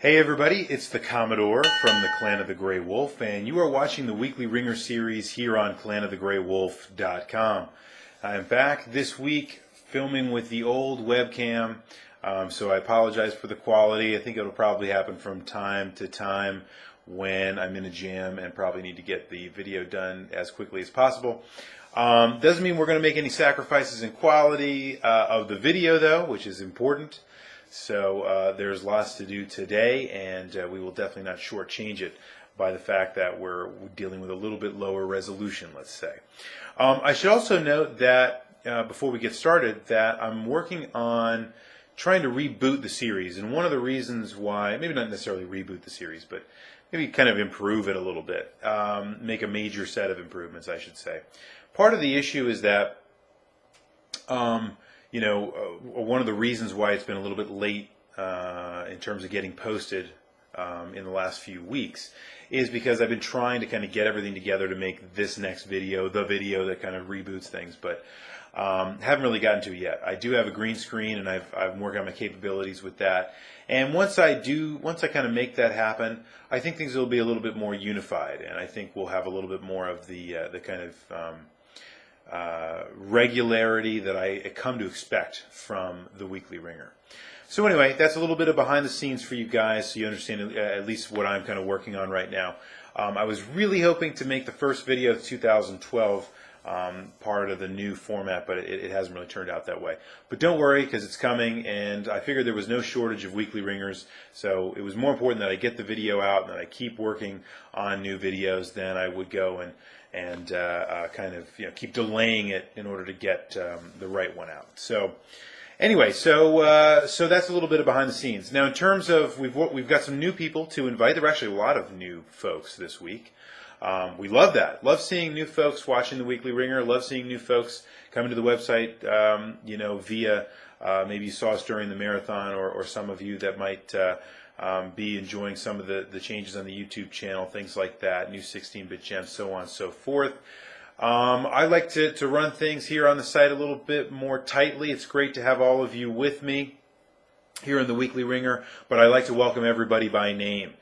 Hey everybody, it's the Commodore from the Clan of the Grey Wolf, and you are watching the weekly Wringer series here on clanofthegreywolf.com. I'm back this week filming with the old webcam, so I apologize for the quality. I think it'll probably happen from time to time when I'm in a jam and probably need to get the video done as quickly as possible. Doesn't mean we're going to make any sacrifices in quality of the video though, which is important. So there's lots to do today, and we will definitely not shortchange it by the fact that we're dealing with a little bit lower resolution, let's say. I should also note that before we get started that I'm working on trying to reboot the series, and one of the reasons why, maybe not necessarily reboot the series, but maybe kind of improve it a little bit, make a major set of improvements, I should say. Part of the issue is that one of the reasons why it's been a little bit late in terms of getting posted in the last few weeks is because I've been trying to kind of get everything together to make this next video, the video that kind of reboots things, but haven't really gotten to it yet. I do have a green screen, and I've worked on my capabilities with that. And once I kind of make that happen, I think things will be a little bit more unified, and I think we'll have a little bit more of the kind of regularity that I come to expect from the Weekly Wringer. So anyway, that's a little bit of behind the scenes for you guys, so you understand at least what I'm kind of working on right now. I was really hoping to make the first video of 2012 part of the new format, but it hasn't really turned out that way. But don't worry, because it's coming, and I figured there was no shortage of Weekly Wringers, so it was more important that I get the video out and that I keep working on new videos than I would go and kind of keep delaying it in order to get the right one out. So anyway, so that's a little bit of behind the scenes. Now, in terms of we've got some new people to invite. There are actually a lot of new folks this week. We love that. Love seeing new folks watching the Weekly Wringer. Love seeing new folks coming to the website. Via maybe you saw us during the marathon, or some of you that might be enjoying some of the changes on the YouTube channel, things like that, new 16-bit gems, so on and so forth. I like to run things here on the site a little bit more tightly. It's great to have all of you with me here in the Weekly Wringer, but I like to welcome everybody by name.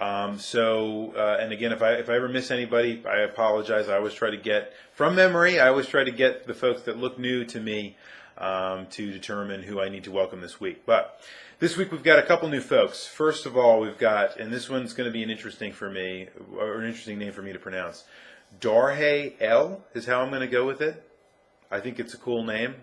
And again, if I ever miss anybody, I apologize. I always try to get, from memory, I always try to get the folks that look new to me to determine who I need to welcome this week. But this week we've got a couple new folks. First of all, we've got, and this one's going to be an interesting name for me to pronounce. Darhe L is how I'm going to go with it. I think it's a cool name.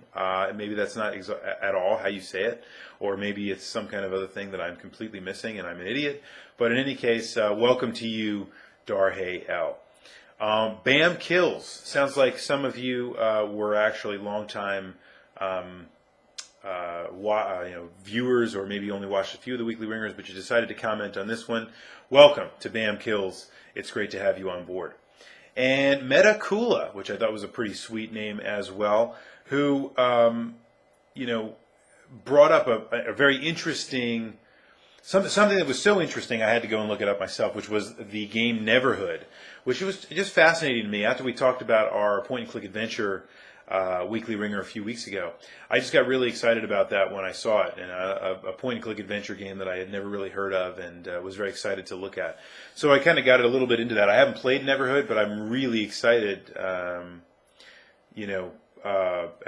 Maybe that's not at all how you say it, or maybe it's some kind of other thing that I'm completely missing and I'm an idiot. But in any case, welcome to you, Darhe L. Bam Kills. Sounds like some of you were actually longtime viewers, or maybe only watched a few of the Weekly Wringers, but you decided to comment on this one. Welcome to Bam Kills. It's great to have you on board. And Meta Kula, which I thought was a pretty sweet name as well, who brought up a very interesting, something that was so interesting I had to go and look it up myself, which was the game Neverhood, which was just fascinating to me. After we talked about our point-and-click adventure Weekly Wringer a few weeks ago, I just got really excited about that when I saw it, and a point-and-click adventure game that I had never really heard of, and was very excited to look at. So I kind of got it a little bit into that. I haven't played Neverhood, but I'm really excited, at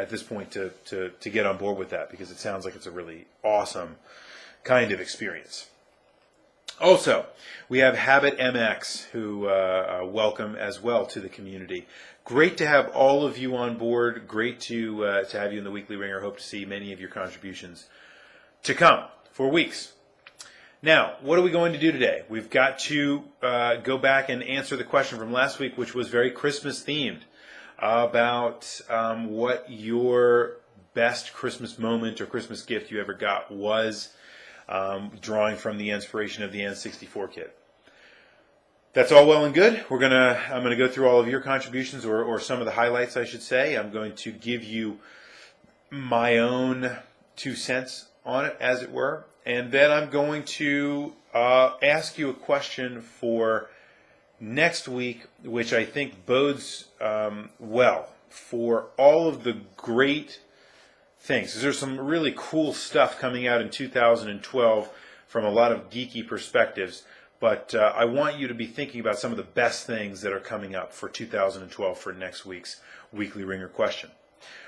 this point to get on board with that, because it sounds like it's a really awesome kind of experience. Also, we have Habit MX, who welcome as well to the community. Great to have all of you on board. Great to have you in the Weekly Wringer. Hope to see many of your contributions to come for weeks. Now, what are we going to do today? We've got to go back and answer the question from last week, which was very Christmas themed, about what your best Christmas moment or Christmas gift you ever got was, drawing from the inspiration of the N64 kit. That's all well and good. I'm gonna go through all of your contributions, or some of the highlights, I should say. I'm going to give you my own 2 cents on it, as it were, and then I'm going to ask you a question for next week, which I think bodes well for all of the great things. There's some really cool stuff coming out in 2012 from a lot of geeky perspectives, but I want you to be thinking about some of the best things that are coming up for 2012 for next week's Weekly Ringer question.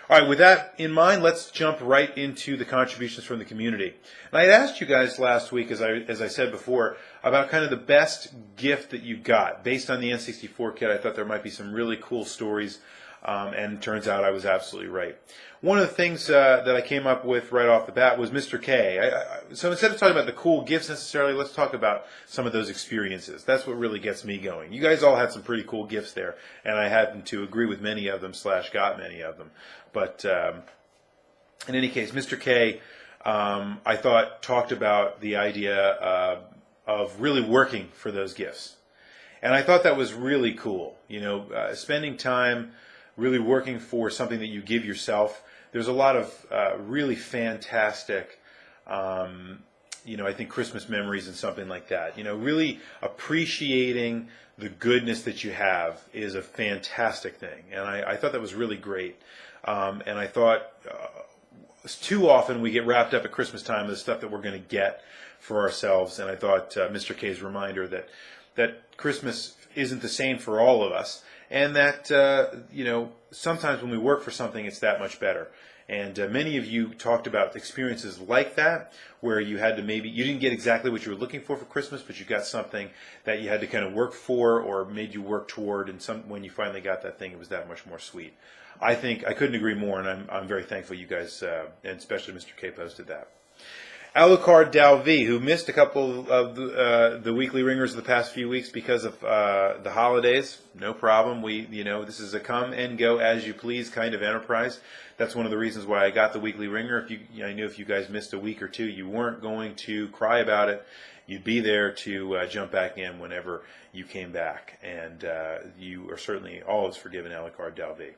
All right, with that in mind, let's jump right into the contributions from the community. And I had asked you guys last week, as I said before, about kind of the best gift that you got. Based on the N64 kit, I thought there might be some really cool stories, and it turns out I was absolutely right. One of the things that I came up with right off the bat was Mr. K. So instead of talking about the cool gifts necessarily, let's talk about some of those experiences. That's what really gets me going. You guys all had some pretty cool gifts there, and I happen to agree with many of them / got many of them. But in any case, Mr. K, I thought, talked about the idea of really working for those gifts. And I thought that was really cool. You know, spending time really working for something that you give yourself. There's a lot of really fantastic, you know, I think Christmas memories and something like that. You know, really appreciating the goodness that you have is a fantastic thing. And I thought that was really great. And I thought too often we get wrapped up at Christmas time with the stuff that we're going to get for ourselves. And I thought Mr. K's reminder that Christmas isn't the same for all of us. And that, you know, sometimes when we work for something, it's that much better. And many of you talked about experiences like that, where you had to you didn't get exactly what you were looking for Christmas, but you got something that you had to kind of work for or made you work toward. And when you finally got that thing, it was that much more sweet. I think I couldn't agree more, and I'm very thankful you guys, and especially Mr. K, posted that. Alucard Dalvi, who missed a couple of the weekly ringers of the past few weeks because of the holidays, no problem. You know, this is a come and go as you please kind of enterprise. That's one of the reasons why I got the weekly ringer. I knew if you guys missed a week or two, you weren't going to cry about it. You'd be there to jump back in whenever you came back, and you are certainly always forgiven, Alucard Dalvi.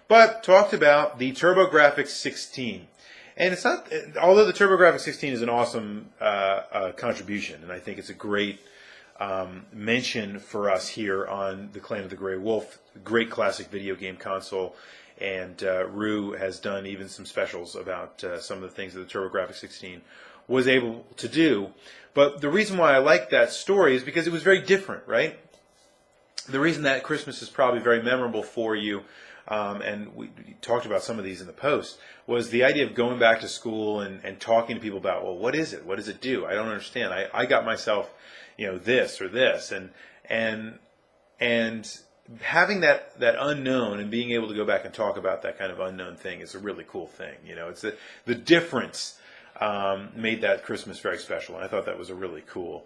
But talked about the TurboGrafx 16. And it's not, although the TurboGrafx 16 is an awesome contribution, and I think it's a great mention for us here on the Clan of the Grey Wolf, great classic video game console, and Rue has done even some specials about some of the things that the TurboGrafx 16 was able to do. But the reason why I like that story is because it was very different, right? The reason that Christmas is probably very memorable for you, and we talked about some of these in the post, was the idea of going back to school and talking to people about, well, what is it? What does it do? I don't understand. I got myself, you know, this or this, and having that unknown and being able to go back and talk about that kind of unknown thing is a really cool thing. You know, it's the difference made that Christmas very special, and I thought that was a really cool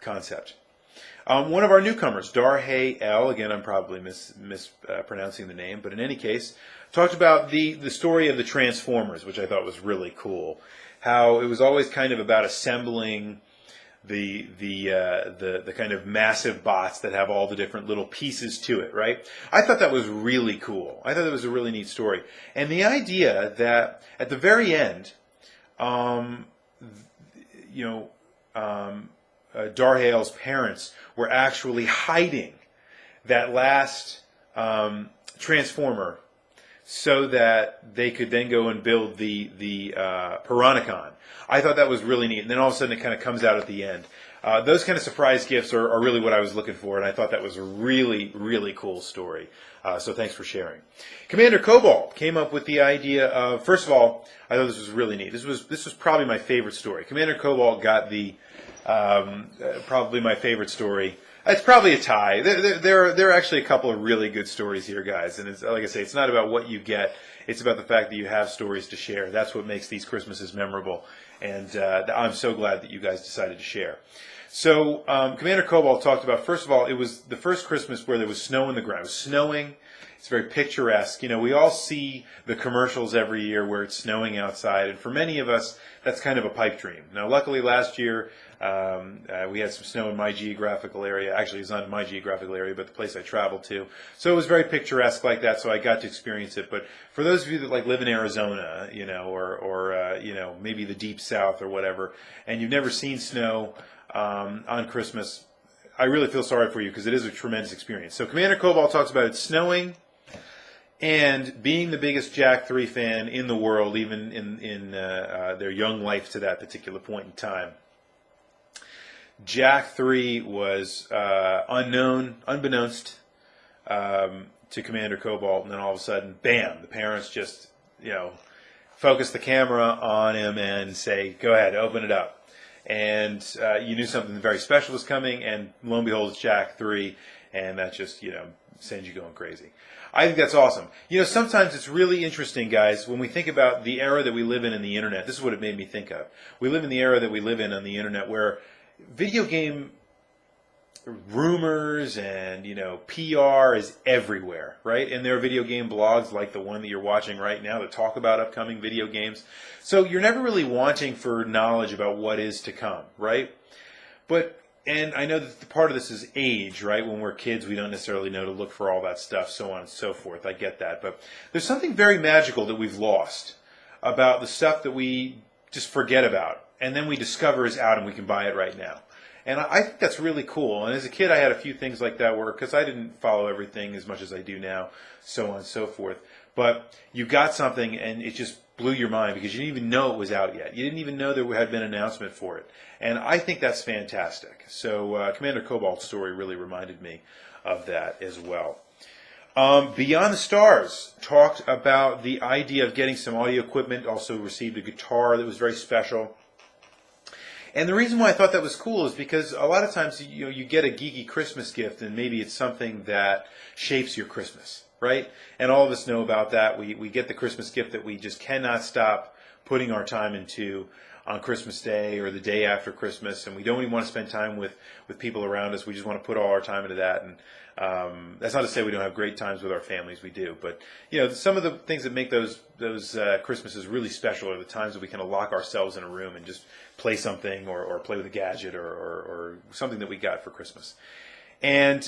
concept. One of our newcomers, Darhay L, again I'm probably mispronouncing the name, but in any case, talked about the story of the Transformers, which I thought was really cool. How it was always kind of about assembling the kind of massive bots that have all the different little pieces to it, right? I thought that was really cool. I thought that was a really neat story. And the idea that at the very end, you know, Darhale's parents were actually hiding that last Transformer so that they could then go and build the Piranacon. I thought that was really neat. And then all of a sudden it kind of comes out at the end. Those kind of surprise gifts are really what I was looking for, and I thought that was a really, really cool story. So thanks for sharing. Commander Cobalt came up with the idea of, first of all, I thought this was really neat. This was probably my favorite story. Commander Cobalt got the probably my favorite story. It's probably a tie. There are actually a couple of really good stories here, guys. And it's, like I say, it's not about what you get. It's about the fact that you have stories to share. That's what makes these Christmases memorable. And I'm so glad that you guys decided to share. So Commander Cobalt talked about, first of all, it was the first Christmas where there was snow on the ground. It was snowing. It's very picturesque. You know, we all see the commercials every year where it's snowing outside. And for many of us, that's kind of a pipe dream. Now, luckily last year, we had some snow in my geographical area. Actually, it's not in my geographical area, but the place I traveled to. So it was very picturesque like that, so I got to experience it. But for those of you that like live in Arizona, you know, or you know, maybe the deep south or whatever, and you've never seen snow on Christmas, I really feel sorry for you because it is a tremendous experience. So Commander Cobalt talks about it snowing and being the biggest Jack 3 fan in the world, even in their young life to that particular point in time. Jack 3 was unbeknownst to Commander Cobalt, and then all of a sudden, bam, the parents just, focus the camera on him and say, go ahead, open it up. And you knew something very special was coming, and lo and behold, it's Jack 3, and that just, sends you going crazy. I think that's awesome. Sometimes it's really interesting, guys, when we think about the era that we live in the internet. This is what it made me think of. We live in the era that we live in on the internet where video game rumors and PR is everywhere, right? And there are video game blogs like the one that you're watching right now that talk about upcoming video games. So you're never really wanting for knowledge about what is to come, right? And I know that part of this is age, right? When we're kids, we don't necessarily know to look for all that stuff, so on and so forth. I get that. But there's something very magical that we've lost about the stuff that we just forget about, and then we discover is out and we can buy it right now. And I think that's really cool. And as a kid, I had a few things like that where, because I didn't follow everything as much as I do now, so on and so forth. But you got something and it just blew your mind because you didn't even know it was out yet. You didn't even know there had been an announcement for it. And I think that's fantastic. So Commander Cobalt's story really reminded me of that as well. Beyond the Stars talked about the idea of getting some audio equipment, also received a guitar that was very special. And the reason why I thought that was cool is because a lot of times you get a geeky Christmas gift and maybe it's something that shapes your Christmas, right? And all of us know about that. We get the Christmas gift that we just cannot stop putting our time into on Christmas Day or the day after Christmas, and we don't even want to spend time with people around us. We just want to put all our time into that. And that's not to say we don't have great times with our families. We do, but some of the things that make those Christmases really special are the times that we kind of lock ourselves in a room and just play something or play with a gadget or something that we got for Christmas. And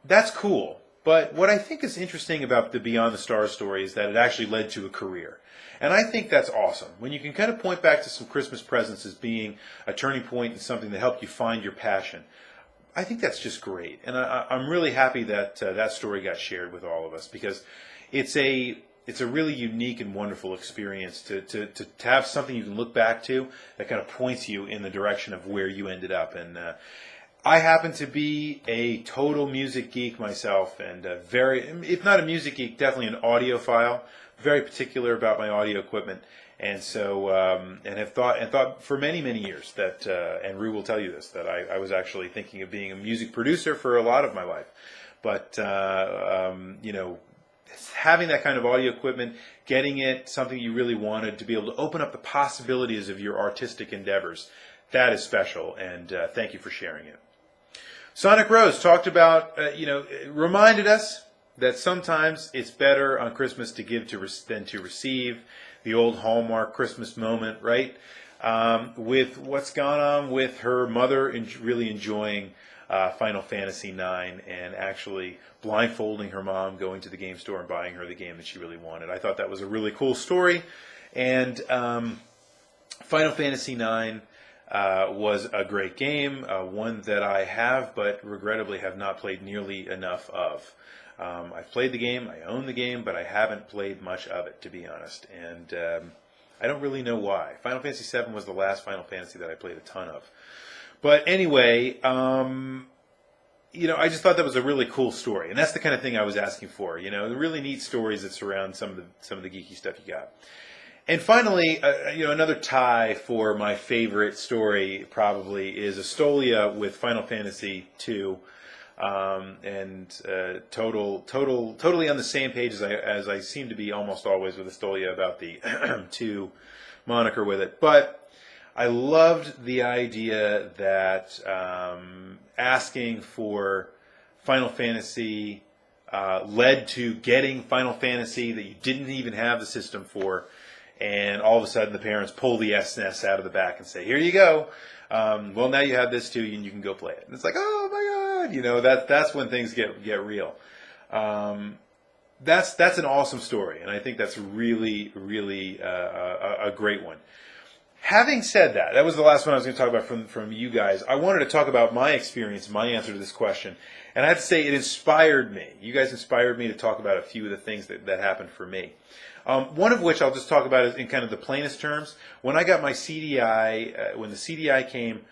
that's cool. But what I think is interesting about the Beyond the Stars story is that it actually led to a career. And I think that's awesome. When you can kind of point back to some Christmas presents as being a turning point and something that helped you find your passion, I think that's just great. And I'm really happy that that story got shared with all of us because it's a really unique and wonderful experience to have something you can look back to that kind of points you in the direction of where you ended up. And I happen to be a total music geek myself, and if not a music geek, definitely an audiophile. Very particular about my audio equipment, and so and have thought for many years that, and Rue will tell you this, that I was actually thinking of being a music producer for a lot of my life, but having that kind of audio equipment, getting it something you really wanted to be able to open up the possibilities of your artistic endeavors, that is special, and thank you for sharing it. Sonic Rose talked about, reminded us that sometimes it's better on Christmas to give than to receive. The old Hallmark Christmas moment, right? With what's gone on with her mother really enjoying Final Fantasy IX and actually blindfolding her mom, going to the game store and buying her the game that she really wanted. I thought that was a really cool story. And Final Fantasy IX was a great game, one that I have, but regrettably have not played nearly enough of. I've played the game, I own the game, but I haven't played much of it, to be honest. And I don't really know why. Final Fantasy VII was the last Final Fantasy that I played a ton of. But anyway, I just thought that was a really cool story. And that's the kind of thing I was asking for. The really neat stories that surround some of the geeky stuff you got. And finally, another tie for my favorite story probably is Astolia with Final Fantasy II. Totally on the same page as I seem to be almost always with Astolia about the 2 moniker with it. But I loved the idea that asking for Final Fantasy led to getting Final Fantasy that you didn't even have the system for, and all of a sudden the parents pull the SNES out of the back and say, "Here you go. Well, now you have this too, and you can go play it." And it's like, oh my God, that's when things get real. That's an awesome story, and I think that's really a great one. Having said that, that was the last one I was going to talk about from you guys. I wanted to talk about my experience, my answer to this question, and I have to say it inspired me. You guys inspired me to talk about a few of the things that happened for me. One of which I'll just talk about in kind of the plainest terms. When I got my CDI, when the CDI came